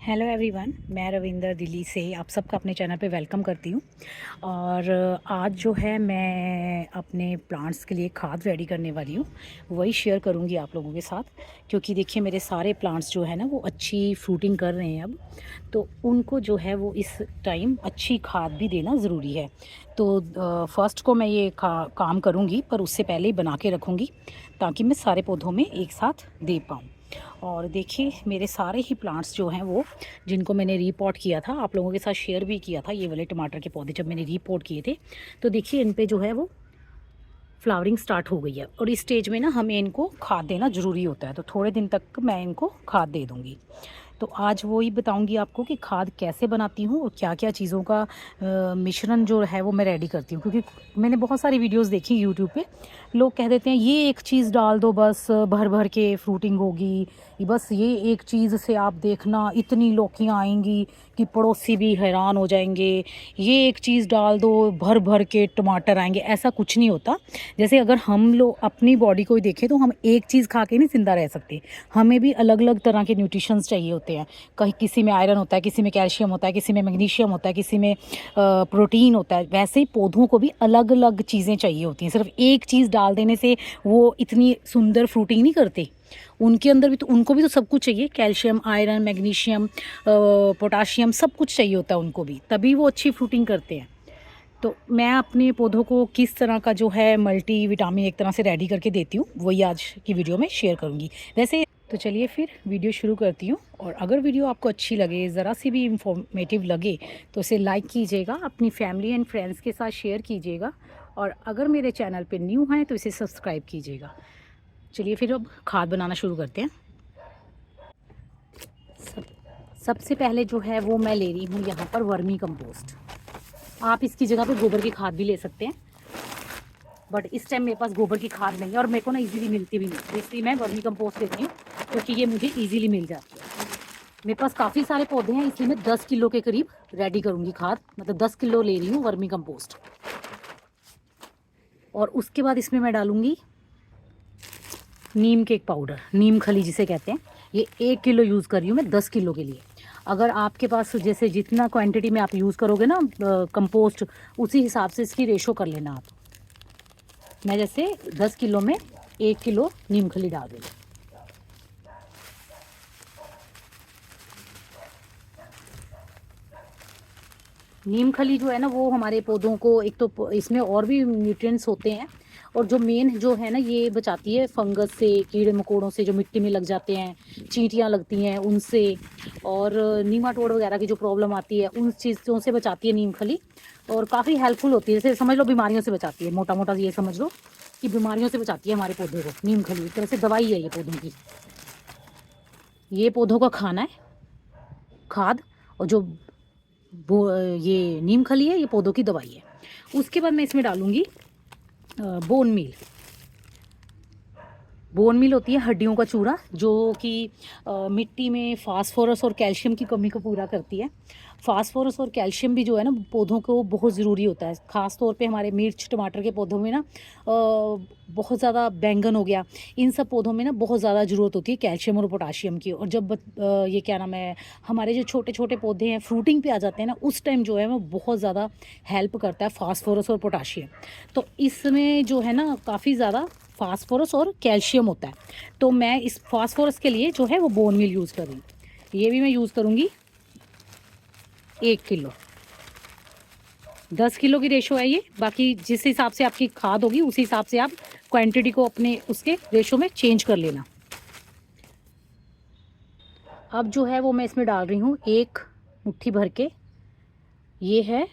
Hello everyone, मैं रविंदर दिल्ली से आप सबका अपने चैनल पे वेलकम करती हूँ। और आज जो है मैं अपने प्लांट्स के लिए खाद रेडी करने वाली हूँ, वही शेयर करूँगी आप लोगों के साथ। क्योंकि देखिए मेरे सारे प्लांट्स जो है ना वो अच्छी फ्रूटिंग कर रहे हैं अब, तो उनको जो है वो इस टाइम अच्छी खाद भी देना ज़रूरी है। तो फर्स्ट को मैं ये काम करूँगी, पर उससे पहले ही बना के रखूँगी ताकि मैं सारे पौधों में एक साथ दे पाऊँ। और देखिए मेरे सारे ही प्लांट्स जो हैं वो, जिनको मैंने रीपॉट किया था, आप लोगों के साथ शेयर भी किया था, ये वाले टमाटर के पौधे जब मैंने रीपॉट किए थे, तो देखिए इन पे जो है वो फ्लावरिंग स्टार्ट हो गई है। और इस स्टेज में ना हमें इनको खाद देना ज़रूरी होता है, तो थोड़े दिन तक मैं इनको खाद दे दूँगी। तो आज वही बताऊंगी आपको कि खाद कैसे बनाती हूँ और क्या क्या चीज़ों का मिश्रण जो है वो मैं रेडी करती हूँ। क्योंकि मैंने बहुत सारी वीडियोस देखी यूट्यूब पे, लोग कह देते हैं ये एक चीज़ डाल दो बस भर भर के फ्रूटिंग होगी, बस ये एक चीज़ से आप देखना इतनी लौकियाँ आएंगी कि पड़ोसी भी हैरान हो जाएंगे, ये एक चीज़ डाल दो भर भर के टमाटर आएंगे। ऐसा कुछ नहीं होता। जैसे अगर हम लोग अपनी बॉडी को ही देखें तो हम एक चीज़ खा के नहीं ज़िंदा रह सकते, हमें भी अलग अलग तरह के न्यूट्रिशंस चाहिए होते हैं। कहीं किसी में आयरन होता है, किसी में कैल्शियम होता है, किसी में मैग्नीशियम होता है, किसी में प्रोटीन होता है। वैसे ही पौधों को भी अलग अलग चीज़ें चाहिए होती हैं। सिर्फ एक चीज़ डाल देने से वो इतनी सुंदर फ्रूटिंग नहीं करते, उनके अंदर भी तो, उनको भी तो सब कुछ चाहिए। कैल्शियम, आयरन, मैग्नीशियम, पोटाशियम, सब कुछ चाहिए होता है उनको भी, तभी वो अच्छी फ्रूटिंग करते हैं। तो मैं अपने पौधों को किस तरह का जो है मल्टी विटामिन एक तरह से रेडी करके देती हूँ, वही आज की वीडियो में शेयर करूँगी। वैसे तो चलिए फिर वीडियो शुरू करती हूँ। और अगर वीडियो आपको अच्छी लगे, ज़रा सी भी इंफॉर्मेटिव लगे, तो इसे लाइक कीजिएगा, अपनी फैमिली एंड फ्रेंड्स के साथ शेयर कीजिएगा। और अगर मेरे चैनल पे न्यू हैं तो इसे सब्सक्राइब कीजिएगा। चलिए फिर अब खाद बनाना शुरू करते हैं। सब सबसे पहले जो है वो मैं ले रही हूँ यहाँ पर वर्मी कंपोस्ट। आप इसकी जगह पे गोबर की खाद भी ले सकते हैं, बट इस टाइम मेरे पास गोबर की खाद नहीं है और मेरे को ना इजीली मिलती भी नहीं, तो इसलिए मैं वर्मी कंपोस्ट लेती हूँ, क्योंकि ये मुझे इजीली मिल जाती है। मेरे पास काफ़ी सारे पौधे हैं, इसलिए मैं 10 किलो के करीब रेडी करूँगी खाद, मतलब 10 किलो ले रही हूँ वर्मी कंपोस्ट। और उसके बाद इसमें मैं डालूँगी नीम केक पाउडर, नीम खली जिसे कहते हैं। ये 1 किलो यूज़ कर रही हूँ मैं 10 किलो के लिए। अगर आपके पास जैसे जितना क्वांटिटी में आप यूज़ करोगे ना कंपोस्ट, उसी हिसाब से इसकी रेशो कर लेना आप। मैं जैसे 10 किलो में 1 किलो नीम खली डाल रही हूँ। नीम खली जो है ना वो हमारे पौधों को, एक तो इसमें और भी न्यूट्रिएंट्स होते हैं, और जो मेन जो है ना ये बचाती है फंगस से, कीड़े मकोड़ों से जो मिट्टी में लग जाते हैं, चींटियाँ लगती हैं उनसे, और नीमाटोड वगैरह की जो प्रॉब्लम आती है उन चीज़ों से बचाती है नीम खली। और काफ़ी हेल्पफुल होती है, जैसे समझ लो बीमारियों से बचाती है, मोटा मोटा ये समझ लो कि बीमारियों से बचाती है हमारे पौधे को नीम खली। एक तरह से दवाई है ये पौधों की, ये पौधों का खाना है खाद। और जो ये नीम खली है ये पौधों की दवाई है। उसके बाद मैं इसमें डालूंगी बोन मील। बोन मील होती है हड्डियों का चूरा, जो कि मिट्टी में फास्फोरस और कैल्शियम की कमी को पूरा करती है। फास्फोरस और कैल्शियम भी जो है ना पौधों को बहुत ज़रूरी होता है, ख़ास तौर पे हमारे मिर्च टमाटर के पौधों में ना, बहुत ज़्यादा, बैंगन हो गया, इन सब पौधों में ना बहुत ज़्यादा ज़रूरत होती है कैल्शियम और पोटाशियम की। और जब ये क्या नाम है, हमारे जो छोटे छोटे पौधे हैं फ्रूटिंग पे आ जाते हैं ना, उस टाइम जो है वो बहुत ज़्यादा हेल्प करता है फास्फोरस और पोटाशियम। तो इसमें जो है ना काफ़ी ज़्यादा फास्फोरस और कैल्शियम होता है। तो मैं इस फास्फोरस के लिए जो है वो बोन मील यूज़ कर रही हूँ। ये भी मैं यूज़ करूँगी 1 किलो। 10 किलो की रेशो है ये, बाकी जिस हिसाब से आपकी खाद होगी उसी हिसाब से आप क्वांटिटी को अपने उसके रेशो में चेंज कर लेना। अब जो है वो मैं इसमें डाल रही हूँ 1 मुट्ठी भर के, ये है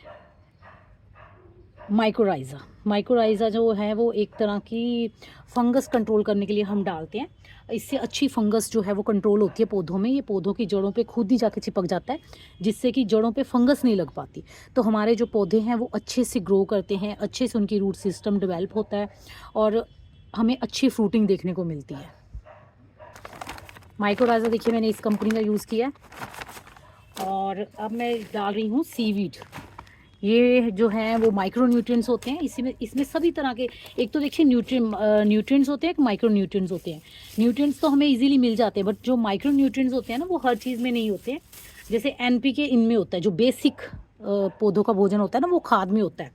माइक्रोराइज़ा। माइक्रोराइज़ा जो है वो एक तरह की फंगस कंट्रोल करने के लिए हम डालते हैं। इससे अच्छी फंगस जो है वो कंट्रोल होती है पौधों में। ये पौधों की जड़ों पे खुद ही जाके चिपक जाता है, जिससे कि जड़ों पे फंगस नहीं लग पाती। तो हमारे जो पौधे हैं वो अच्छे से ग्रो करते हैं, अच्छे से उनकी रूट सिस्टम डेवलप होता है, और हमें अच्छी फ्रूटिंग देखने को मिलती है। माइक्रोराइज़ा देखिए मैंने इस कंपनी का यूज़ किया है। और अब मैं डाल रही हूँ सीवीड। ये जो हैं वो माइक्रो न्यूट्रिएंट्स होते हैं, इसी में इसमें सभी तरह के, एक तो देखिए न्यूट्रिएंट्स होते हैं, एक माइक्रो न्यूट्रिएंट्स होते हैं। न्यूट्रिएंट्स तो हमें इजीली मिल जाते हैं, बट जो माइक्रो न्यूट्रिएंट्स होते हैं ना वो हर चीज़ में नहीं होते हैं। जैसे NPK इनमें होता है, जो बेसिक पौधों का भोजन होता है ना, वो खाद में होता है,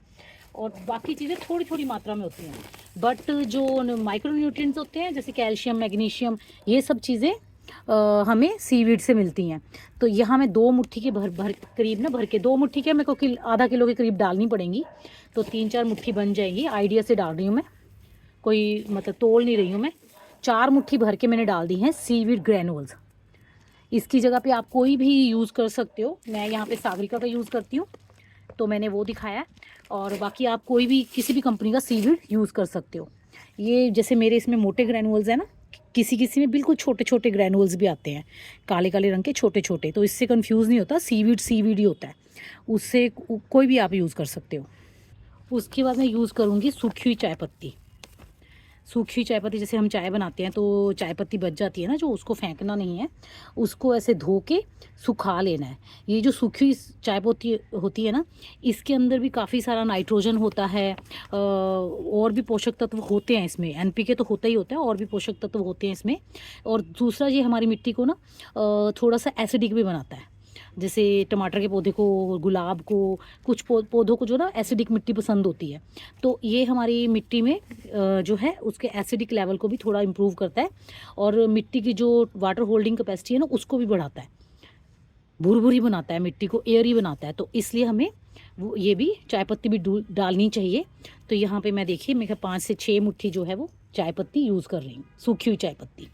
और बाकी चीज़ें थोड़ी थोड़ी मात्रा में होती हैं। बट जो माइक्रो न्यूट्रिएंट्स होते हैं जैसे कैल्शियम, मैग्नीशियम, ये सब चीज़ें हमें सीवीड से मिलती हैं। तो यहाँ मैं 2 मुट्ठी के भर करीब ना, भर के 2 मुट्ठी के मेरे को आधा किलो के करीब डालनी पड़ेंगी, तो 3-4 मुट्ठी बन जाएगी। आइडिया से डाल रही हूँ मैं, कोई मतलब तोल नहीं रही हूँ मैं। 4 मुट्ठी भर के मैंने डाल दी हैं सीवीड ग्रैनुअल्स। इसकी जगह पे आप कोई भी यूज़ कर सकते हो। मैं यहाँ पे सागरिका का यूज़ करती हूँ, तो मैंने वो दिखाया है। और बाकी आप कोई भी किसी भी कंपनी का सीवीड यूज़ कर सकते हो। ये जैसे मेरे इसमें मोटे ग्रैनुअल्स हैं ना, किसी किसी में बिल्कुल छोटे छोटे ग्रैनुअल्स भी आते हैं, काले काले रंग के छोटे छोटे, तो इससे कंफ्यूज नहीं होता, सीवीड सीवीड ही होता है, उससे कोई भी आप यूज़ कर सकते हो। उसके बाद मैं यूज़ करूँगी सूखी हुई चाय पत्ती। सूखी चाय पत्ती, जैसे हम चाय बनाते हैं तो चाय पत्ती बच जाती है ना, जो उसको फेंकना नहीं है, उसको ऐसे धो के सुखा लेना है। ये जो सूखी चाय पत्ती होती है ना, इसके अंदर भी काफ़ी सारा नाइट्रोजन होता है, और भी पोषक तत्व होते हैं इसमें। NPK तो होता ही होता है, और भी पोषक तत्व होते हैं इसमें। और दूसरा, ये हमारी मिट्टी को ना थोड़ा सा एसिडिक भी बनाता है। जैसे टमाटर के पौधे को, गुलाब को, कुछ पौधों को जो ना एसिडिक मिट्टी पसंद होती है, तो ये हमारी मिट्टी में जो है उसके एसिडिक लेवल को भी थोड़ा इम्प्रूव करता है, और मिट्टी की जो वाटर होल्डिंग कैपेसिटी है ना, उसको भी बढ़ाता है, भुरभुरी बनाता है, मिट्टी को एयरी बनाता है। तो इसलिए हमें वो ये भी चाय पत्ती भी डालनी चाहिए। तो यहाँ पे मैं देखिए, मैं 5 से 6 मुट्ठी जो है वो चाय पत्ती यूज़ कर रही हूँ, सूखी हुई चाय पत्ती।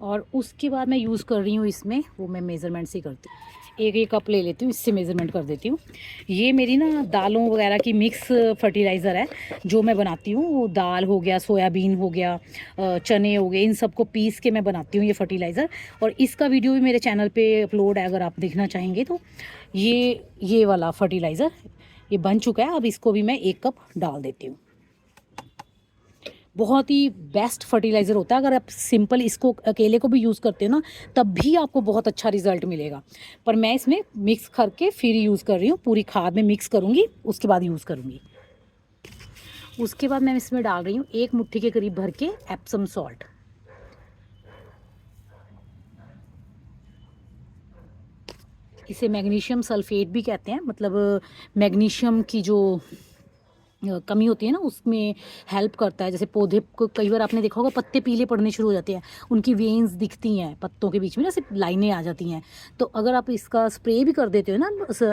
और उसके बाद मैं यूज़ कर रही हूँ इसमें, वो मैं मेज़रमेंट से करती हूँ, एक कप ले लेती हूँ, इससे मेज़रमेंट कर देती हूँ। ये मेरी ना दालों वगैरह की मिक्स फर्टिलाइज़र है जो मैं बनाती हूँ। वो दाल हो गया, सोयाबीन हो गया, चने हो गए, इन सबको पीस के मैं बनाती हूँ ये फर्टिलाइज़र। और इसका वीडियो भी मेरे चैनल पे अपलोड है, अगर आप देखना चाहेंगे तो। ये वाला फर्टिलाइज़र ये बन चुका है, अब इसको भी मैं 1 कप डाल देती हूँ। बहुत ही बेस्ट फर्टिलाइज़र होता है। अगर आप सिंपल इसको अकेले को भी यूज़ करते हो ना, तब भी आपको बहुत अच्छा रिजल्ट मिलेगा। पर मैं इसमें मिक्स करके फिर यूज़ कर रही हूँ, पूरी खाद में मिक्स करूँगी, उसके बाद यूज़ करूँगी। उसके बाद मैं इसमें डाल रही हूँ 1 मुट्ठी के करीब भर के एप्सम सॉल्ट। इसे मैग्नीशियम सल्फेट भी कहते हैं, मतलब मैग्नीशियम की जो कमी होती है ना, उसमें हेल्प करता है। जैसे पौधे को कई बार आपने देखा होगा, पत्ते पीले पड़ने शुरू हो जाते हैं, उनकी वेन्स दिखती हैं पत्तों के बीच में ना, सिर्फ लाइनें आ जाती हैं। तो अगर आप इसका स्प्रे भी कर देते हो ना,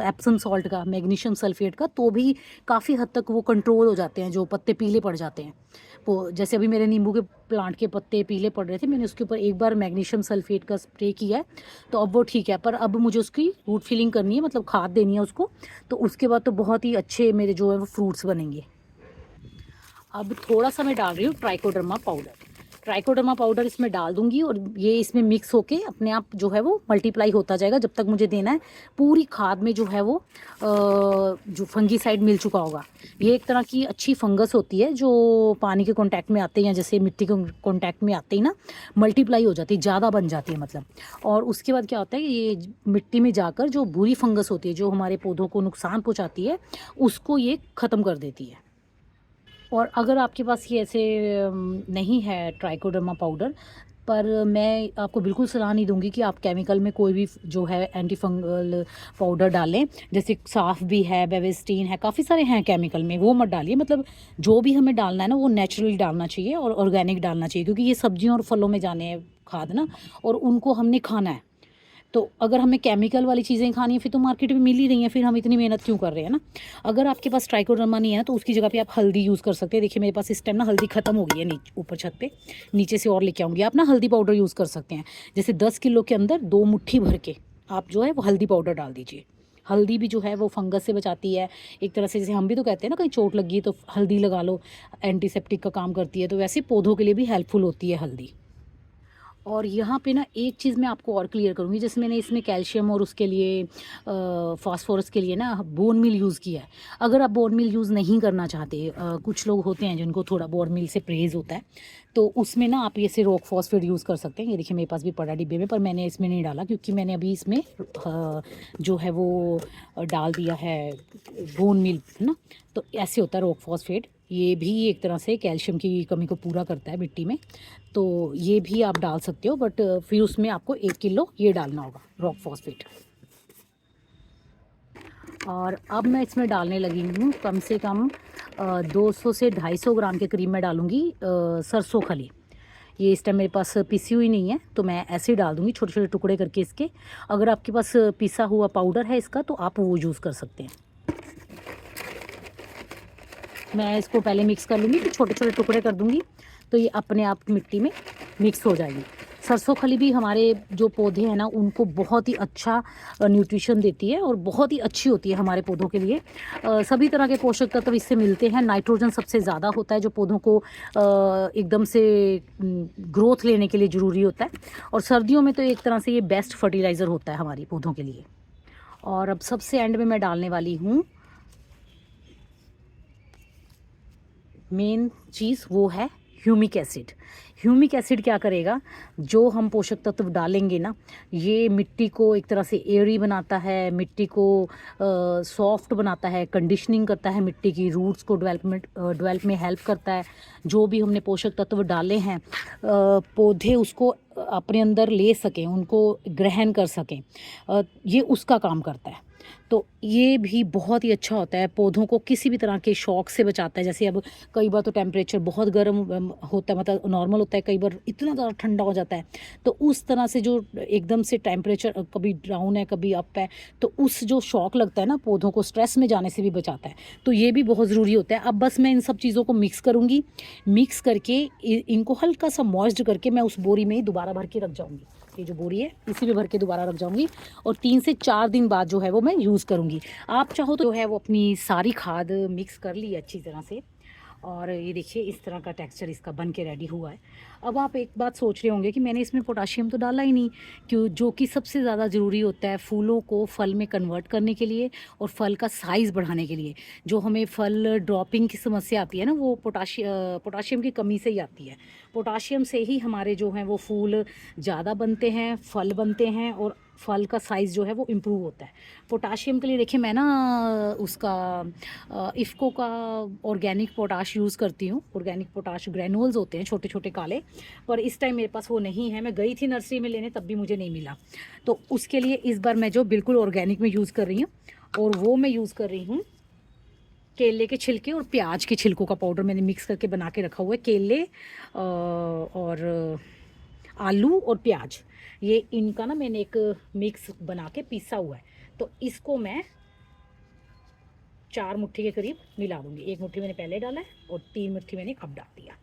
एप्सम सॉल्ट का, मैग्नीशियम सल्फेट का, तो भी काफ़ी हद तक वो कंट्रोल हो जाते हैं, जो पत्ते पीले पड़ जाते हैं। वो जैसे अभी मेरे नींबू के प्लांट के पत्ते पीले पड़ रहे थे, मैंने उसके ऊपर एक बार मैग्नीशियम सल्फेट का स्प्रे किया है, तो अब वो ठीक है। पर अब मुझे उसकी रूट फिलिंग करनी है, मतलब खाद देनी है उसको, तो उसके बाद तो बहुत ही अच्छे मेरे जो है वो फ्रूट्स बनेंगे। अब थोड़ा सा मैं डाल रही हूँ ट्राइकोडर्मा पाउडर। ट्राइकोडर्मा पाउडर इसमें डाल दूंगी, और ये इसमें मिक्स होके अपने आप जो है वो मल्टीप्लाई होता जाएगा, जब तक मुझे देना है पूरी खाद में जो है वो जो फंगीसाइड मिल चुका होगा। ये एक तरह की अच्छी फंगस होती है, जो पानी के कांटेक्ट में आते हैं, जैसे मिट्टी के कांटेक्ट में आते ही ना मल्टीप्लाई हो जाती है, ज़्यादा बन जाती है मतलब। और उसके बाद क्या होता है, ये मिट्टी में जाकर जो बुरी फंगस होती है, जो हमारे पौधों को नुकसान पहुँचाती है, उसको ये ख़त्म कर देती है। और अगर आपके पास ये ऐसे नहीं है ट्राइकोडर्मा पाउडर, पर मैं आपको बिल्कुल सलाह नहीं दूंगी कि आप केमिकल में कोई भी जो है एंटी फंगल पाउडर डालें। जैसे साफ भी है, बेविस्टीन है, काफ़ी सारे हैं केमिकल में, वो मत डालिए। मतलब जो भी हमें डालना है ना, वो नेचुरली डालना चाहिए और ऑर्गेनिक डालना चाहिए, क्योंकि ये सब्जियों और फलों में जाने हैं खाद ना, और उनको हमने खाना है। तो अगर हमें केमिकल वाली चीज़ें खानी है, फिर तो मार्केट में मिल ही रही हैं, फिर हम इतनी मेहनत क्यों कर रहे हैं ना। अगर आपके पास ट्राइकोडर्मा नहीं है ना, तो उसकी जगह पे आप हल्दी यूज़ कर सकते हैं। देखिए मेरे पास इस टाइम ना हल्दी ख़त्म हो गई है, ऊपर छत पे, नीचे से और लेके आऊँगी। आप ना हल्दी पाउडर यूज़ कर सकते हैं। जैसे 10 किलो के अंदर 2 मुट्ठी भर के आप जो है वो हल्दी पाउडर डाल दीजिए। हल्दी भी जो है वो फंगस से बचाती है एक तरह से। जैसे हम भी तो कहते हैं ना, कहीं चोट लगी है तो हल्दी लगा लो, एंटीसेप्टिक का काम करती है, तो वैसे पौधों के लिए भी हेल्पफुल होती है हल्दी। और यहाँ पे ना एक चीज़ मैं आपको और क्लियर करूँगी, जैसे मैंने इसमें कैल्शियम और उसके लिए फास्फोरस के लिए ना बोन मील यूज़ किया है। अगर आप बोन मील यूज़ नहीं करना चाहते, कुछ लोग होते हैं जिनको थोड़ा बोन मील से परहेज़ होता है, तो उसमें ना आप ऐसे रॉक फॉस्फेट यूज़ कर सकते हैं। ये देखिए मेरे पास भी पड़ा डिब्बे में, पर मैंने इसमें नहीं डाला क्योंकि मैंने अभी इसमें जो है वो डाल दिया है बोन मिल ना। तो ऐसे होता है रॉक फॉस्फेट, ये भी एक तरह से कैल्शियम की कमी को पूरा करता है मिट्टी में। तो ये भी आप डाल सकते हो, बट फिर उसमें आपको 1 किलो ये डालना होगा रॉक फॉस्फेट। और अब मैं इसमें डालने लगी हूँ कम से कम 200 से 250 ग्राम के करीब मैं डालूँगी सरसों खली। ये इस टाइम मेरे पास पिसी हुई नहीं है, तो मैं ऐसे ही डाल दूँगी छोटे छोटे टुकड़े करके इसके। अगर आपके पास पिसा हुआ पाउडर है इसका तो आप वो यूज़ कर सकते हैं। मैं इसको पहले मिक्स कर लूँगी, फिर छोटे छोटे टुकड़े कर दूँगी, तो ये अपने आप मिट्टी में मिक्स हो जाएगी। सरसों खली भी हमारे जो पौधे हैं ना उनको बहुत ही अच्छा न्यूट्रिशन देती है और बहुत ही अच्छी होती है हमारे पौधों के लिए। सभी तरह के पोषक तत्व इससे मिलते हैं। नाइट्रोजन सबसे ज़्यादा होता है जो पौधों को एकदम से ग्रोथ लेने के लिए ज़रूरी होता है। और सर्दियों में तो एक तरह से ये बेस्ट फर्टिलाइज़र होता है हमारी पौधों के लिए। और अब सबसे एंड में मैं डालने वाली हूँ मेन चीज़, वो है ह्यूमिक एसिड। ह्यूमिक एसिड क्या करेगा, जो हम पोषक तत्व डालेंगे ना, ये मिट्टी को एक तरह से एयरी बनाता है, मिट्टी को सॉफ्ट बनाता है, कंडीशनिंग करता है, मिट्टी की रूट्स को डेवलप में हेल्प करता है। जो भी हमने पोषक तत्व डाले हैं पौधे उसको अपने अंदर ले सकें, उनको ग्रहण कर सकें, ये उसका काम करता है। तो ये भी बहुत ही अच्छा होता है, पौधों को किसी भी तरह के शॉक से बचाता है। जैसे अब कई बार तो टेम्परेचर बहुत गर्म होता है, मतलब नॉर्मल होता है, कई बार इतना ज़्यादा ठंडा हो जाता है। तो उस तरह से जो एकदम से टेम्परेचर कभी डाउन है कभी अप है, तो उस जो शॉक लगता है ना पौधों को, स्ट्रेस में जाने से भी बचाता है। तो ये भी बहुत ज़रूरी होता है। अब बस मैं इन सब चीज़ों को मिक्स करूँगी, मिक्स करके इनको हल्का सा मॉइस्ड करके मैं उस बोरी में ही दोबारा भर के रख जाऊँगी। ये जो बोरी है इसी में भर के दोबारा रख जाऊंगी और 3 से 4 दिन बाद जो है वो मैं यूज़ करूंगी। आप चाहो तो जो है वो अपनी सारी खाद मिक्स कर ली अच्छी तरह से। और ये देखिए इस तरह का टेक्सचर इसका बन के रेडी हुआ है। अब आप एक बात सोच रहे होंगे कि मैंने इसमें पोटाशियम तो डाला ही नहीं, क्यों, जो कि सबसे ज़्यादा ज़रूरी होता है फूलों को फल में कन्वर्ट करने के लिए और फल का साइज़ बढ़ाने के लिए। जो हमें फल ड्रॉपिंग की समस्या आती है ना, वो पोटाशियम की कमी से ही आती है। पोटाशियम से ही हमारे जो हैं वो फूल ज़्यादा बनते हैं, फल बनते हैं और फल का साइज़ जो है वो इम्प्रूव होता है। पोटाशियम के लिए देखिए मैं ना उसका इफ़को का ऑर्गेनिक पोटाश यूज़ करती हूँ। ऑर्गेनिक पोटाश ग्रैनुअल्स होते हैं छोटे छोटे काले, पर इस टाइम मेरे पास वो नहीं है। मैं गई थी नर्सरी में लेने, तब भी मुझे नहीं मिला। तो उसके लिए इस बार मैं जो बिल्कुल ऑर्गेनिक में यूज़ कर रही हूँ, और वो मैं यूज़ कर रही हूँ केले के छिलके और प्याज के छिलकों का पाउडर मैंने मिक्स करके बना के रखा हुआ है। केले और आलू और प्याज, ये इनका ना मैंने एक मिक्स बना के पीसा हुआ है। तो इसको मैं 4 मुट्ठी के करीब मिला दूंगी। 1 मुट्ठी मैंने पहले डाला है और 3 मुट्ठी मैंने अब डाल दिया,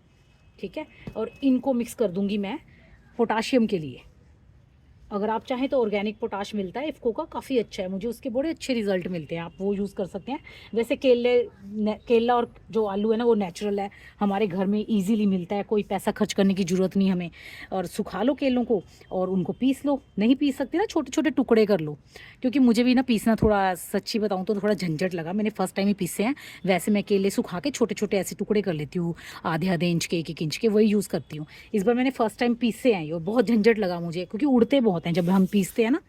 ठीक है। और इनको मिक्स कर दूंगी मैं पोटाशियम के लिए। अगर आप चाहें तो ऑर्गेनिक पोटाश मिलता है इफ़को का, काफ़ी अच्छा है, मुझे उसके बड़े अच्छे रिजल्ट मिलते हैं, आप वो यूज़ कर सकते हैं। वैसे केला और जो आलू है ना वो नेचुरल है, हमारे घर में इजीली मिलता है, कोई पैसा खर्च करने की ज़रूरत नहीं हमें। और सुखा लो केलों को और उनको पीस लो, नहीं पीस सकते ना छोटे छोटे टुकड़े कर लो, क्योंकि मुझे भी ना पीसना थोड़ा, सच्ची बताऊँ तो थोड़ा झंझट लगा, मैंने फ़र्स्ट टाइम ही पीसे हैं। वैसे मैं केले सुखा के छोटे छोटे ऐसे टुकड़े कर लेती हूँ, आधे आधे इंच के, 1 इंच के, वही यूज़ करती हूँ। इस बार मैंने फ़र्स्ट टाइम पीसे हैं और बहुत झंझट लगा मुझे, क्योंकि उड़ते बहुत हैं जब हम पीसते हैं ना।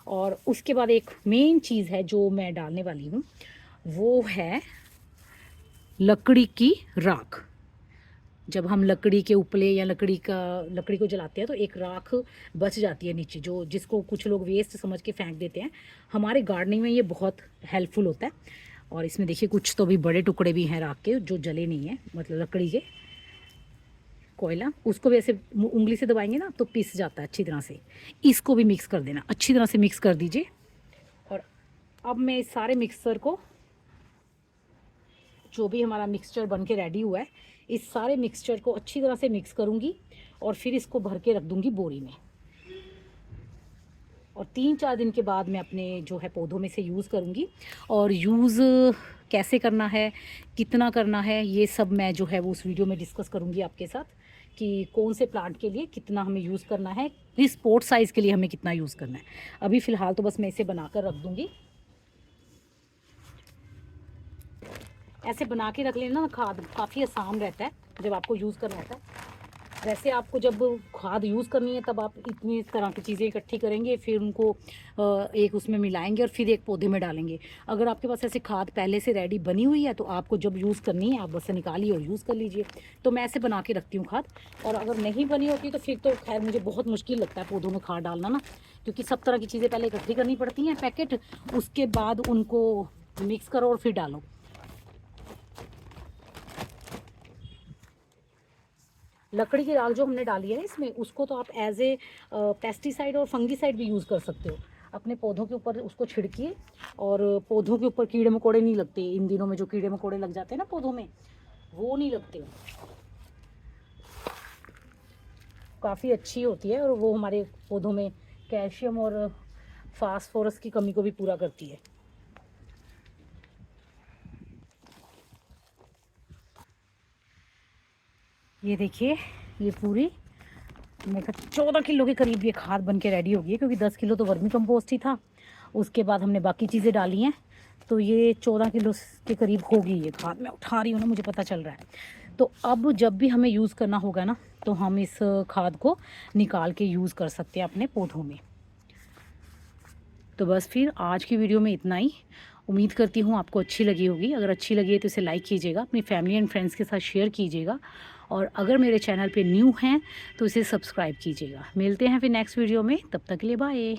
और उसके बाद एक मेन चीज़ है जो मैं डालने वाली हूँ, वो है लकड़ी की राख। जब हम लकड़ी के उपले या लकड़ी को जलाते हैं तो एक राख बच जाती है नीचे, जो जिसको कुछ लोग वेस्ट समझ के फेंक देते हैं। हमारे गार्डनिंग में ये बहुत हेल्पफुल होता है। और इसमें देखिए कुछ तो भी बड़े टुकड़े भी हैं राख के जो जले नहीं हैं, मतलब लकड़ी के, कोयला, उसको भी ऐसे उंगली से दबाएंगे ना तो पिस जाता है अच्छी तरह से। इसको भी मिक्स कर देना, अच्छी तरह से मिक्स कर दीजिए। और अब मैं इस सारे मिक्सचर को, जो भी हमारा मिक्सचर बन के रेडी हुआ है, इस सारे मिक्सचर को अच्छी तरह से मिक्स करूँगी और फिर इसको भर के रख दूँगी बोरी में। और 3-4 दिन के बाद मैं अपने जो है पौधों में से यूज़ करूँगी। और यूज़ कैसे करना है, कितना करना है, ये सब मैं जो है वो उस वीडियो में डिस्कस करूँगी आपके साथ, कि कौन से प्लांट के लिए कितना हमें यूज़ करना है, इस पोर्ट साइज़ के लिए हमें कितना यूज़ करना है। अभी फ़िलहाल तो बस मैं इसे बनाकर रख दूँगी। ऐसे बना के रख लेना ना, खाद काफ़ी आसान रहता है जब आपको यूज़ करना होता है। वैसे आपको जब खाद यूज़ करनी है तब आप इतनी तरह की चीज़ें इकट्ठी करेंगे, फिर उनको एक उसमें मिलाएंगे और फिर एक पौधे में डालेंगे। अगर आपके पास ऐसे खाद पहले से रेडी बनी हुई है तो आपको जब यूज़ करनी है आप बस निकालिए और यूज़ कर लीजिए। तो मैं ऐसे बना के रखती हूँ खाद, और अगर नहीं बनी होती तो फिर तो खैर मुझे बहुत मुश्किल लगता है पौधों में खाद डालना ना, क्योंकि सब तरह की चीज़ें पहले इकट्ठी करनी पड़ती हैं पैकेट, उसके बाद उनको मिक्स करो और फिर डालो। लकड़ी की राख जो हमने डाली है इसमें, उसको तो आप एज ए पेस्टिसाइड और फंगीसाइड भी यूज़ कर सकते हो। अपने पौधों के ऊपर उसको छिड़किए, और पौधों के ऊपर कीड़े मकोड़े नहीं लगते। इन दिनों में जो कीड़े मकोड़े लग जाते हैं ना पौधों में, वो नहीं लगते। काफ़ी अच्छी होती है और वो हमारे पौधों में कैल्शियम और फास्फोरस की कमी को भी पूरा करती है। ये देखिए, ये पूरी मेरे ख्याल 14 किलो के करीब ये खाद बन के रेडी होगी, क्योंकि 10 किलो तो वर्मी कंपोस्ट ही था, उसके बाद हमने बाकी चीज़ें डाली हैं, तो ये 14 किलो के करीब होगी ये खाद। मैं उठा रही हूँ ना, मुझे पता चल रहा है। तो अब जब भी हमें यूज़ करना होगा ना, तो हम इस खाद को निकाल के यूज़ कर सकते हैं अपने पौधों में। तो बस फिर आज की वीडियो में इतना ही। उम्मीद करती हूँ आपको अच्छी लगी होगी। अगर अच्छी लगी है तो इसे लाइक कीजिएगा, अपनी फैमिली एंड फ्रेंड्स के साथ शेयर कीजिएगा, और अगर मेरे चैनल पे न्यू हैं तो इसे सब्सक्राइब कीजिएगा। मिलते हैं फिर नेक्स्ट वीडियो में, तब तक के लिए बाय।